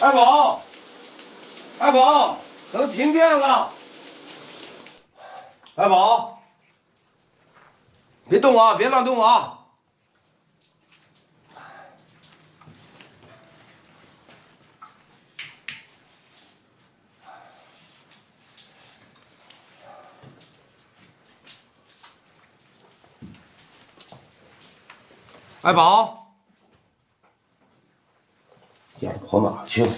二宝，二宝，可能停电了。二宝，别动啊，别乱动啊！二宝，丫头跑哪去了？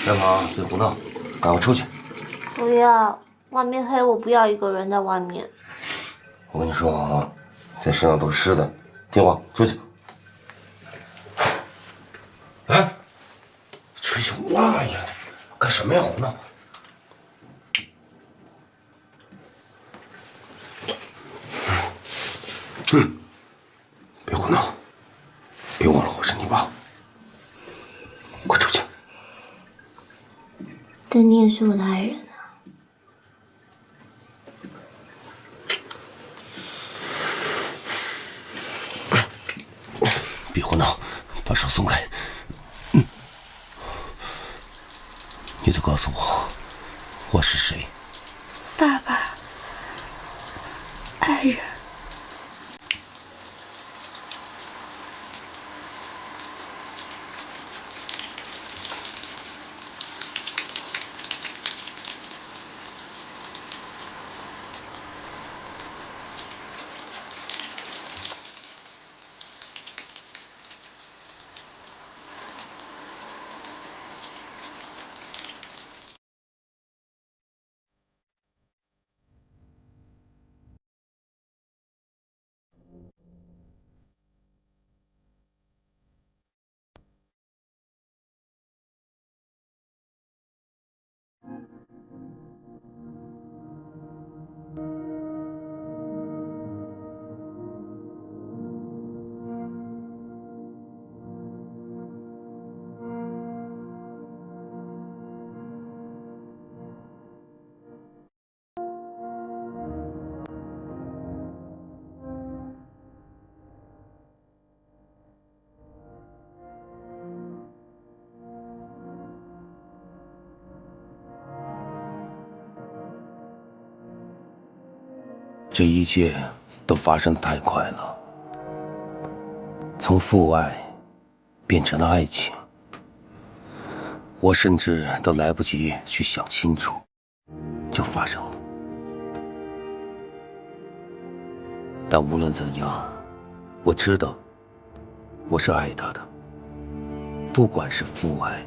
二宝，别胡闹，赶快出去！不要，外面黑，我不要一个人在外面。我跟你说啊，这身上都是湿的，听话，出去。哎，吹什么蜡呀？干什么呀？胡闹！别胡闹，别忘了我是你爸。快出去！但你也是我的爱人啊。别胡闹，把手松开。你就告诉我，我是谁？爸爸，爱人。这一切都发生的太快了，从父爱变成了爱情，我甚至都来不及去想清楚，就发生了。但无论怎样，我知道我是爱他的，不管是父爱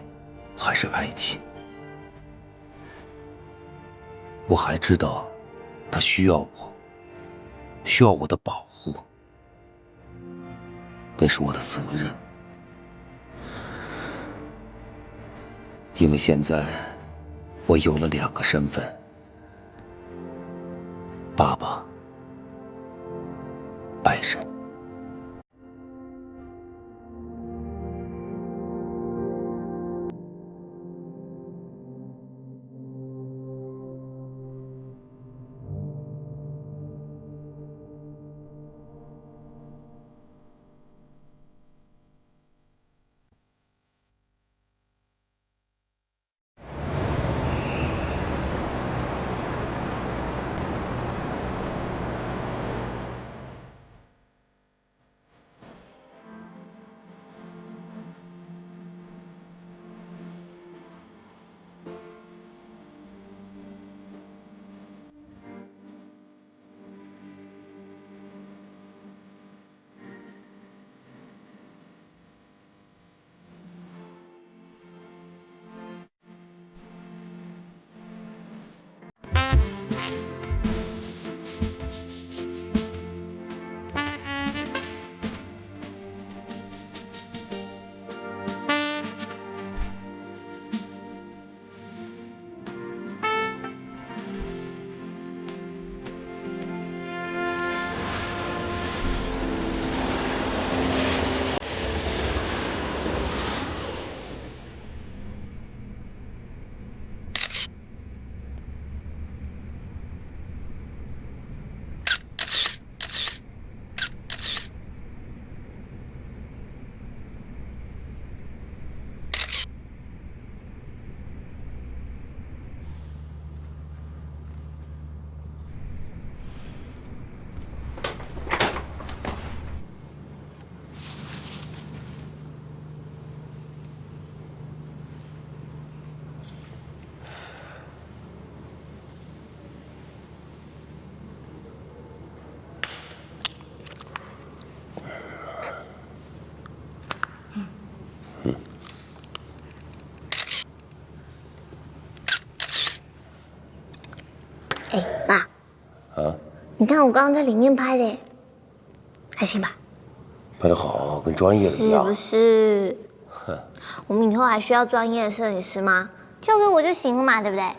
还是爱情。我还知道他需要我，需要我的保护，那是我的责任。因为现在我有了2个身份：爸爸、爱人。你看我刚刚在里面拍的，还行吧？拍得好，跟专业的一样。是不是？哼，我们以后还需要专业的摄影师吗？交给我就行了嘛，对不对？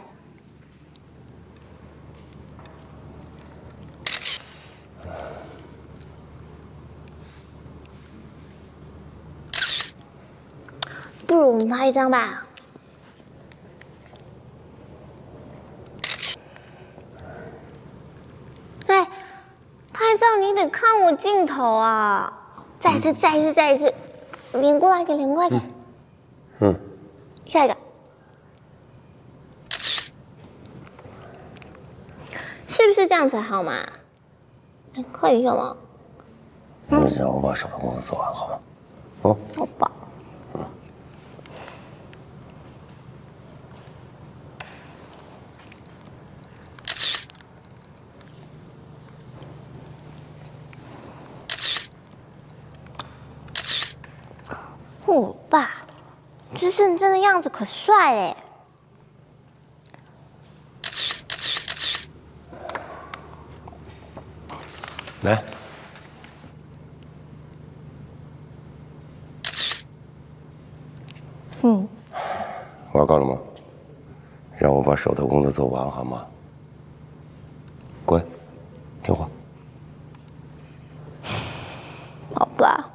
不如我们拍一张吧。哎，拍照你得看我镜头啊！再一次，连过来一点，连过来一点。下一个。是不是这样才好嘛？哎，快一下嘛！让我把手头工作做完好吗？哦，好吧。我爸，这认真的样子可帅嘞！来，玩够了吗？让我把手头工作做完好吗？乖，听话。好吧。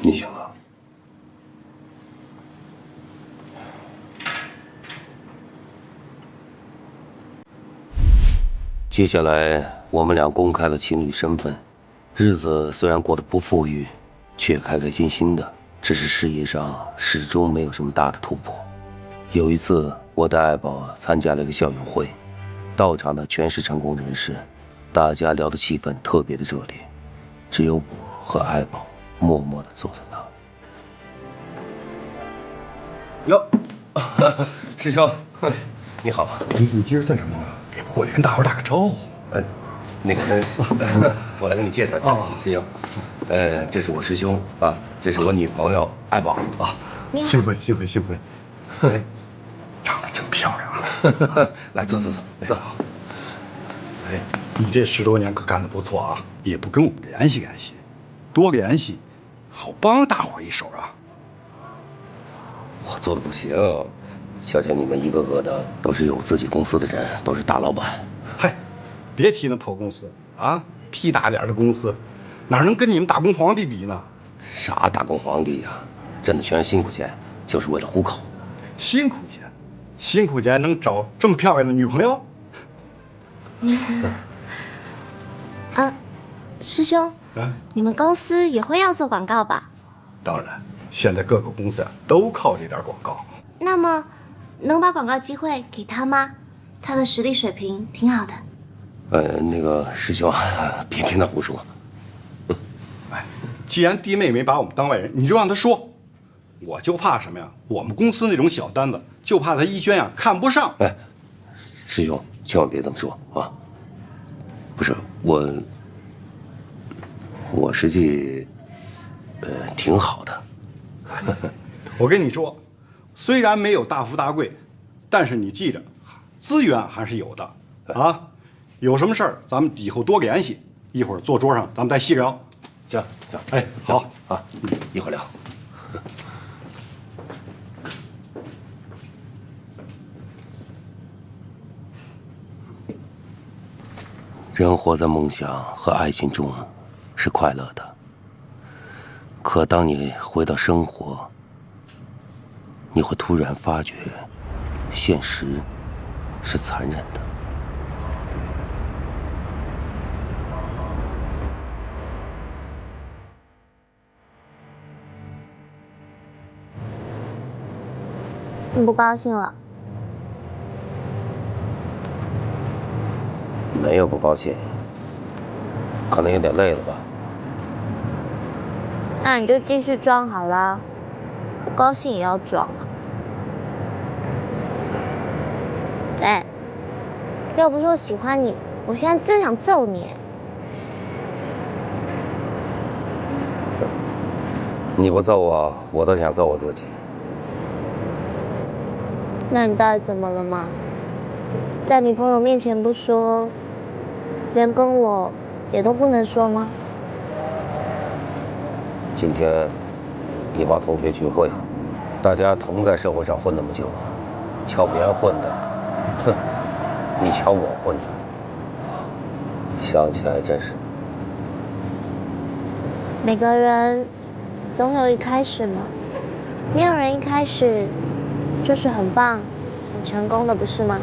你醒了。接下来，我们俩公开了情侣身份，日子虽然过得不富裕，却开开心心的。只是事业上始终没有什么大的突破。有一次，我带爱宝参加了一个校友会，到场的全是成功人士，大家聊的气氛特别的热烈，只有我和爱宝默默地坐在那。哟，师兄，你好。你今儿干什么呢？也不过来跟大伙打个招呼。我来给你介绍一下，师兄。这是我师兄啊，这是我女朋友爱宝啊。幸会。哎，长得真漂亮啊！来，坐。哎，你这10多年可干得不错啊，也不跟我们联系联系，多联系，好帮大伙一手啊。我做的不行，瞧瞧你们一个个的都是有自己公司的人，都是大老板。嗨，别提那破公司啊，屁大点的公司，哪能跟你们打工皇帝比呢？啥打工皇帝呀，挣的全是辛苦钱，就是为了糊口。辛苦钱能找这么漂亮的女朋友？师兄，你们公司也会要做广告吧？当然，现在各个公司啊都靠这点广告。那么，能把广告机会给他吗？他的实力水平挺好的。那个师兄，别听他胡说。哎，既然弟妹没把我们当外人，你就让他说。我就怕什么呀？我们公司那种小单子，就怕他一轩呀看不上。哎，师兄，千万别这么说啊！不是我实际挺好的。我跟你说，虽然没有大富大贵，但是你记着，资源还是有的啊。有什么事儿，咱们以后多联系。一会儿坐桌上，咱们再细聊。行，哎，好啊，一会儿聊。人活在梦想和爱情中是快乐的，可当你回到生活，你会突然发觉，现实是残忍的。你不高兴了？没有不高兴，可能有点累了吧。那你就继续装好了，不高兴也要装啊。哎，要不是我喜欢你，我现在真想揍你。你不揍我，我都想揍我自己。那你到底怎么了嘛？在你朋友面前不说，连跟我也都不能说吗？今天一帮同学聚会，大家同在社会上混那么久，瞧别人混的，哼，你瞧我混的，想起来真是。每个人总有一开始嘛，没有人一开始就是很棒、很成功的，不是吗？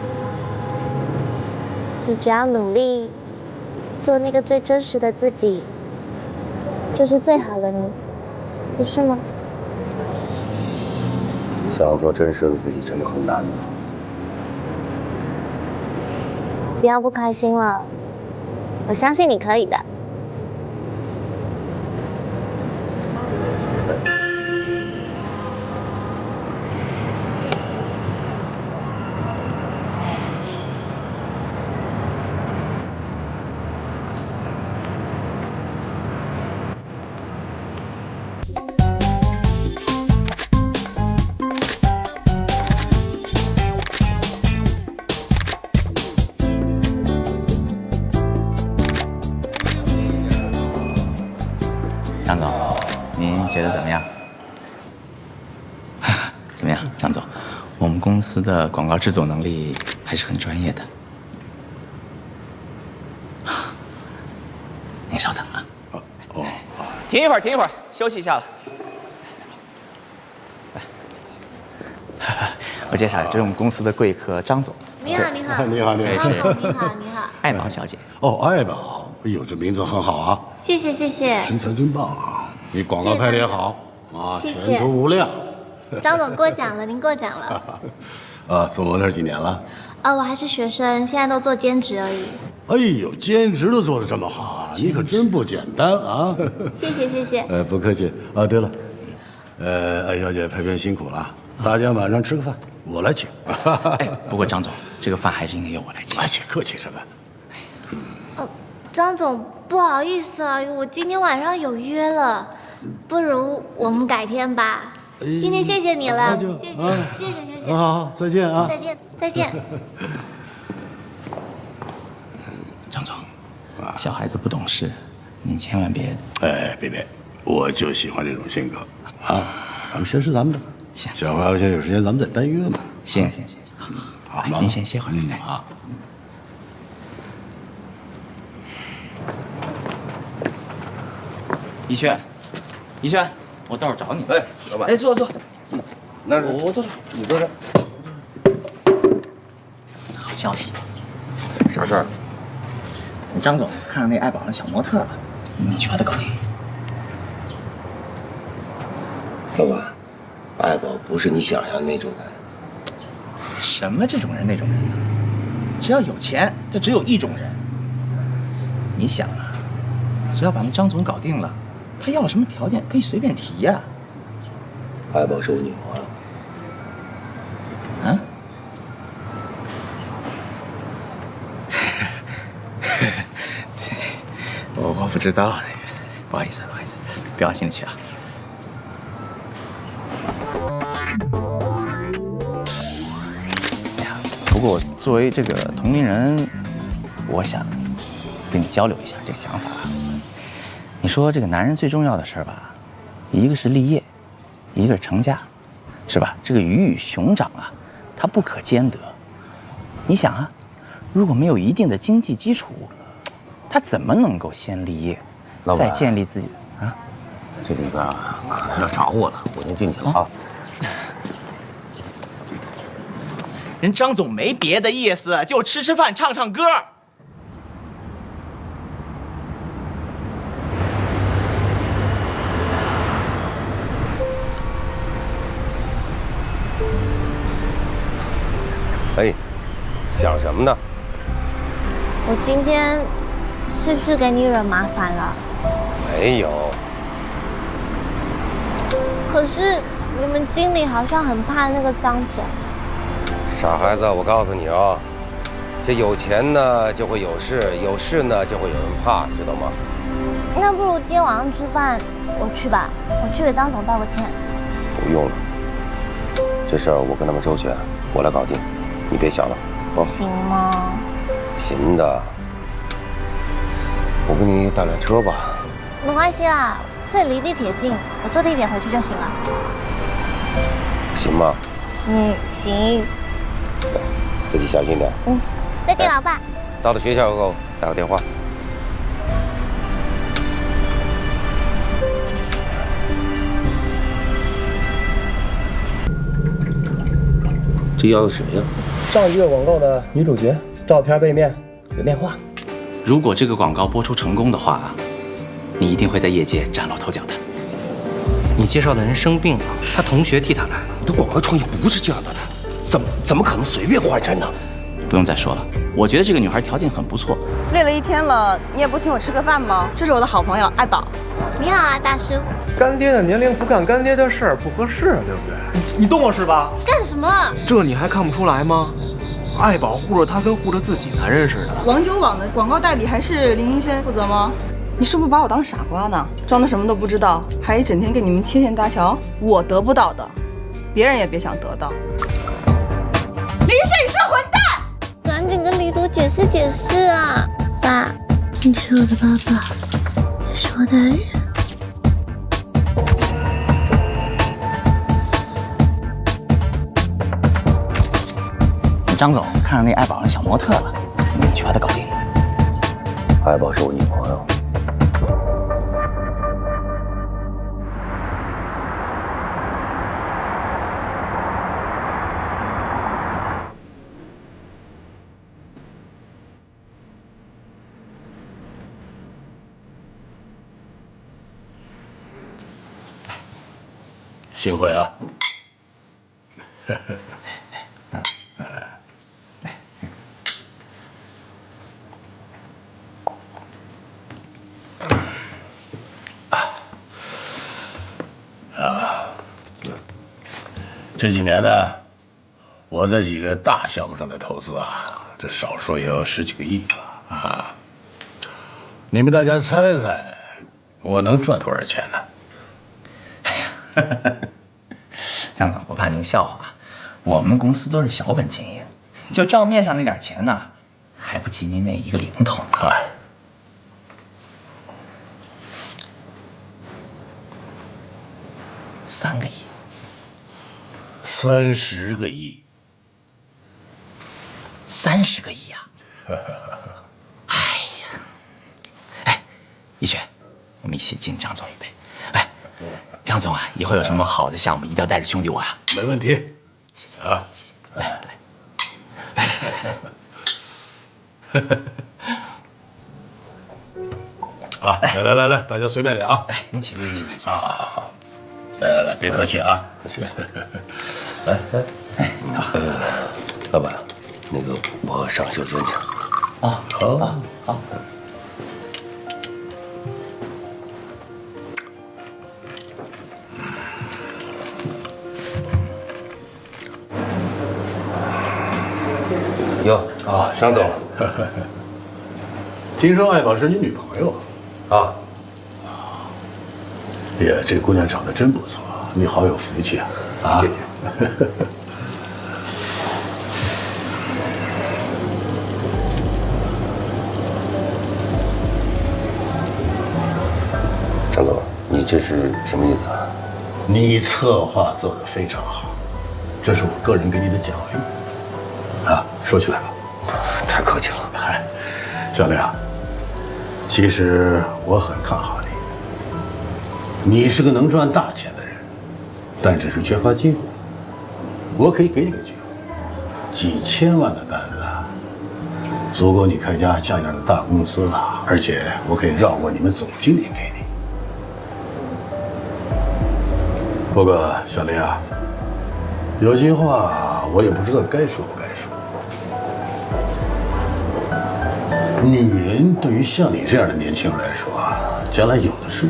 你只要努力做那个最真实的自己，就是最好的你，不是吗？想做真实的自己真的很难的。不要不开心了，我相信你可以的。张总，您觉得怎么样？怎么样，张总？我们公司的广告制作能力还是很专业的。您稍等啊。停一会儿，休息一下了。我介绍，这是我们公司的贵客张总。你好，你好，你好，你好。这是你好，你好。艾毛小姐。哦，艾宝，哎呦，这名字很好啊，谢谢，谢谢。身材真棒啊！你广告拍的也好啊，谢谢前途无量。张总过奖了，您过奖了。啊，做模特几年了？我还是学生，现在都做兼职而已。哎呦，兼职都做得这么好啊，你可真不简单啊！谢谢，谢谢。不客气啊。对了，艾小姐拍片辛苦了，大家晚上吃个饭，我来请。哎，不过张总，这个饭还是应该由我来请。哎，客气什么？张总，不好意思啊，我今天晚上有约了，不如我们改天吧。今天谢谢你了，谢谢，谢谢。好，再见啊！再见。张总，小孩子不懂事，您千万别。哎，别，我就喜欢这种性格啊！咱们先吃咱们的，行。小回先有时间咱们再单约嘛。行，好，您先歇会儿。啊。逸轩，我到时候找你。哎，老板。哎，坐。那我坐这，你坐这。好消息，啥事儿？张总看上那爱宝的小模特了，你去把他搞定。老板，爱宝不是你想象的那种人。什么这种人那种人？只要有钱，就只有一种人。你想啊，只要把那张总搞定了，他要什么条件可以随便提呀。爱宝是我女朋友。啊？不知道，不好意思，别往心里去啊。哎呀，不过作为这个同龄人，我想跟你交流一下这个想法。你说这个男人最重要的事儿吧，一个是立业，一个是成家，是吧？这个鱼与熊掌啊，它不可兼得。你想啊，如果没有一定的经济基础，他怎么能够先立业，再建立自己啊？这里边可能要着火了，我先进去了啊。人张总没别的意思，就吃吃饭、唱唱歌。哎，想什么呢？我今天是不是给你惹麻烦了？没有。可是你们经理好像很怕那个张总。傻孩子，我告诉你啊，这有钱呢就会有事，有事呢就会有人怕，知道吗？那不如今天晚上吃饭我去吧，我去给张总道个歉。不用了，这事儿我跟他们周旋，我来搞定，你别想了。哦，行吗？行的，我给你打辆车吧。没关系啦，这里离地铁近，我坐地铁回去就行了。行吗？行。自己小心点。再见，老爸。到了学校以后打个电话。这要的谁呀？上一个广告的女主角，照片背面有电话。如果这个广告播出成功的话，你一定会在业界崭露头角的。你介绍的人生病了，他同学替他来了。你的广告创意不是这样的，怎么可能随便换人呢？不用再说了，我觉得这个女孩条件很不错。累了一天了，你也不请我吃个饭吗？这是我的好朋友爱宝。你好啊，大师。干爹的年龄不干干爹的事儿不合适，对不对？你懂我是吧？干什么？这你还看不出来吗？爱宝护着他跟护着自己男人似的。王九网的广告代理还是林一轩负责吗？你是不是把我当傻瓜呢？装的什么都不知道，还一整天给你们牵线搭桥。我得不到的，别人也别想得到。林一轩，你是个混蛋！赶紧跟李朵解释解释啊！爸，你是我的爸爸，也是我的爱人。张总看上那爱宝的小模特了，你去把她搞定。爱宝是我女朋友。幸会啊！这几年呢，我在几个大项目上的投资啊，这少说也有10几个亿了啊！你们大家猜猜，我能赚多少钱呢？张总，不怕您笑话，我们公司都是小本经营，就账面上那点钱呢，还不及您那一个零头呢。3个亿，30个亿，30个亿啊！哎呀，哎，一雪，我们一起敬张总一杯。哎，张总啊，以后有什么好的项目，一定要带着兄弟我啊。没问题。啊，来。啊，来，大家随便点啊！哎，您请啊！来，别客气啊！来，老板，那个我上袖间去。好。哟啊，张总，听说爱宝是你女朋友，啊。哎呀，这姑娘长得真不错，你好有福气啊！谢谢。张总，你这是什么意思啊？你策划做得非常好，这是我个人给你的奖励。啊，说起来吧，太客气了。嗨，小亮，其实我很看好你。你是个能赚大钱的人，但只是缺乏机会。我可以给你个机会，几千万的单子，足够你开家像样的大公司了，而且我可以绕过你们总经理给你。不过，小林啊，有句话我也不知道该说不该说。女人对于像你这样的年轻人来说啊，将来有的是，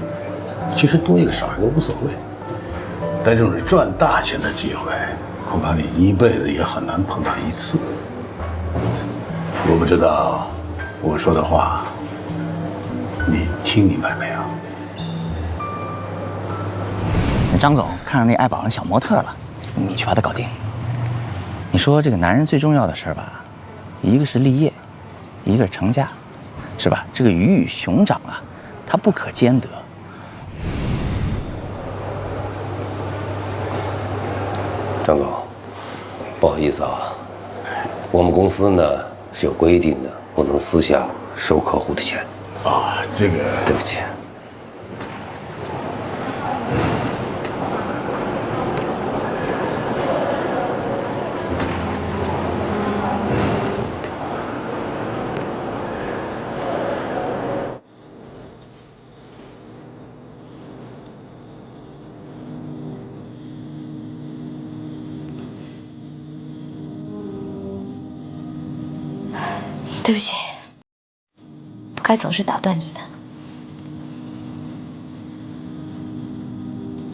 其实多一个少一个无所谓。但这种赚大钱的机会，恐怕你一辈子也很难碰到一次。我不知道我说的话，你听明白没有？那张总看上那爱宝那小模特了，你去把他搞定。你说这个男人最重要的事儿吧，一个是立业，一个是成家，是吧？这个鱼与熊掌啊，它不可兼得。张总，不好意思啊，我们公司呢是有规定的，不能私下收客户的钱。啊，这个对不起。对不起，不该总是打断你的。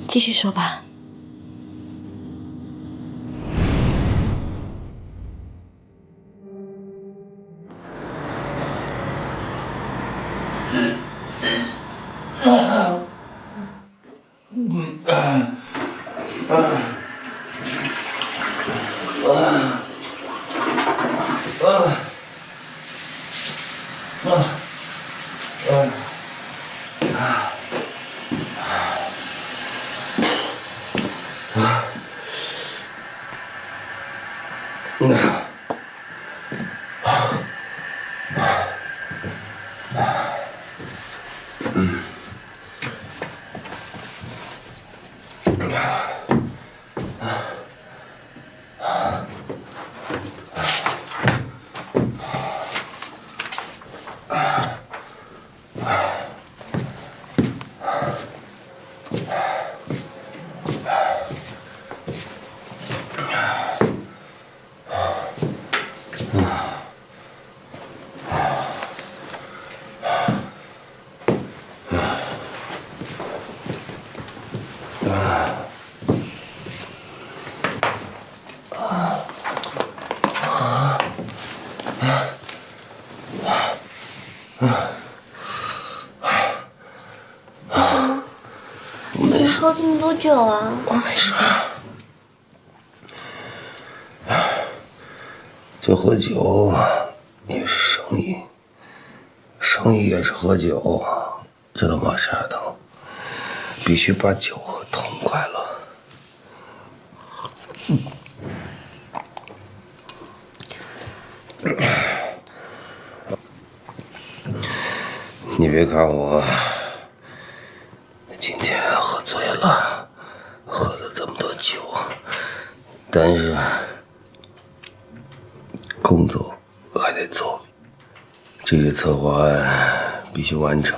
继续说吧。你喝这么多酒啊？我没事，这喝酒也是生意，生意也是喝酒，知道吗，沙尔登？必须把酒喝痛快了。你别看我今天喝醉了，喝了这么多酒，但是工作还得做，这个策划案必须完成。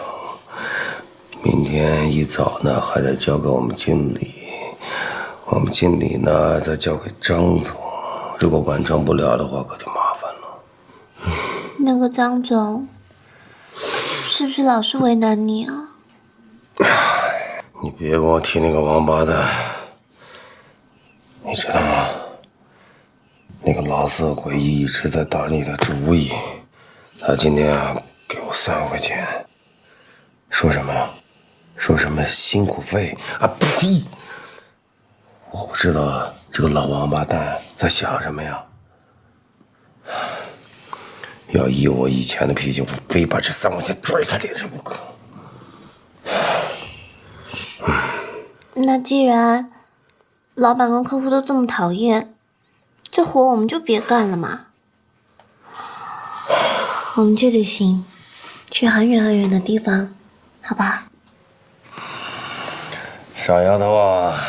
明天一早呢，还得交给我们经理，我们经理呢再交给张总。如果完成不了的话，可就麻烦了。那个张总，是不是老是为难你啊？你别跟我提那个王八蛋，你知道吗？那个老色鬼一直在打你的主意，他今天啊给我3万块钱，说什么呀？说什么辛苦费啊？呸！我不知道这个老王八蛋在想什么呀。要依我以前的脾气，我非把这3块钱拽他脸上不可。那既然老板跟客户都这么讨厌，这活我们就别干了嘛。我们去旅行，去很远很远的地方，好吧？傻丫头啊，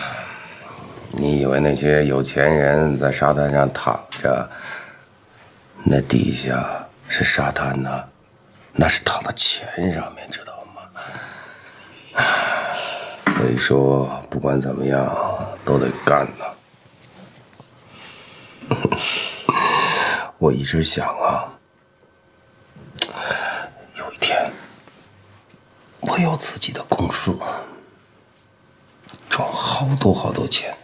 你以为那些有钱人在沙滩上躺着，那底下是沙滩呢？那是躺在钱上面，知道吗？所以说，不管怎么样，都得干呢。我一直想啊，有一天我有自己的公司，赚好多好多钱，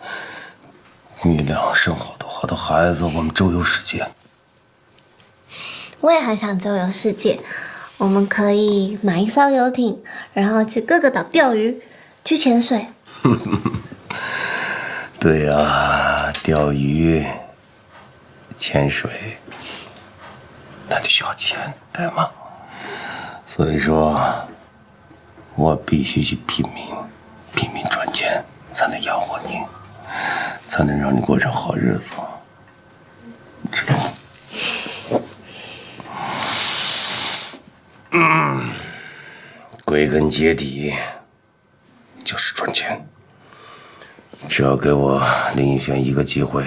女俩生好多好多孩子，我们周游世界。我也很想周游世界，我们可以买一艘游艇，然后去各个岛钓鱼，去潜水。对呀，钓鱼、潜水，那就需要钱，对吗？所以说，我必须去拼命赚钱，才能养活你，才能让你过上好日子，知道吗？归根结底就是赚钱。只要给我林奕轩一个机会，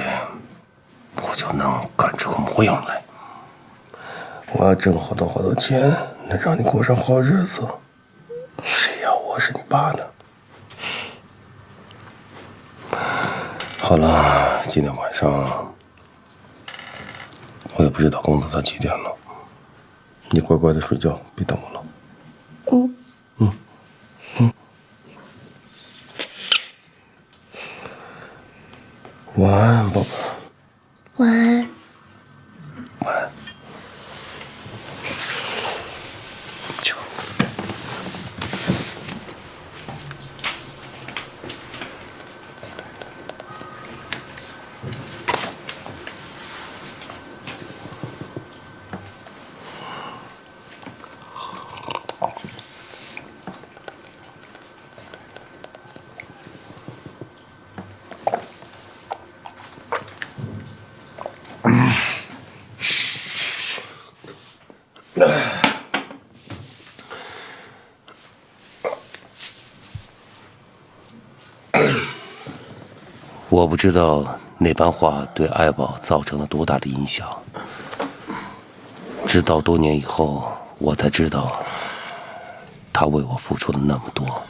我就能干出个模样来。我要挣好多好多钱，能让你过上好日子。谁要我是你爸呢？好了，今天晚上我也不知道工作到几点了，你乖乖的睡觉，别等我了。晚安，宝贝。晚安。晚安。去吧。我不知道那番话对爱宝造成了多大的影响，直到多年以后，我才知道他为我付出了那么多。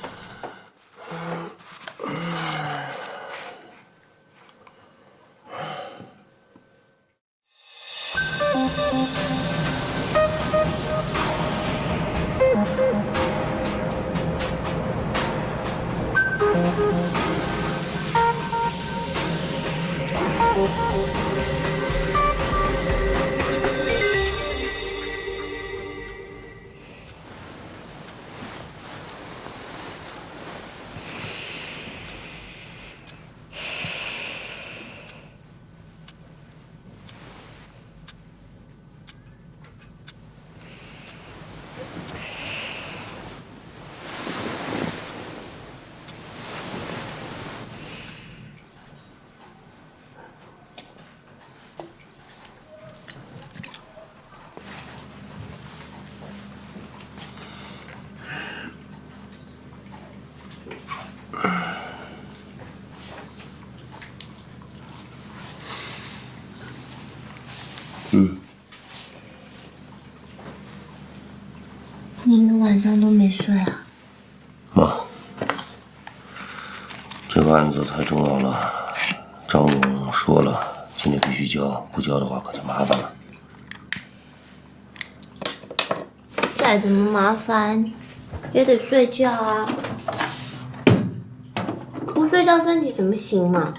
你一个晚上都没睡啊？妈，这个案子太重要了，张勇说了，今天必须交，不交的话可就麻烦了。再怎么麻烦，也得睡觉啊！不睡觉身体怎么行嘛？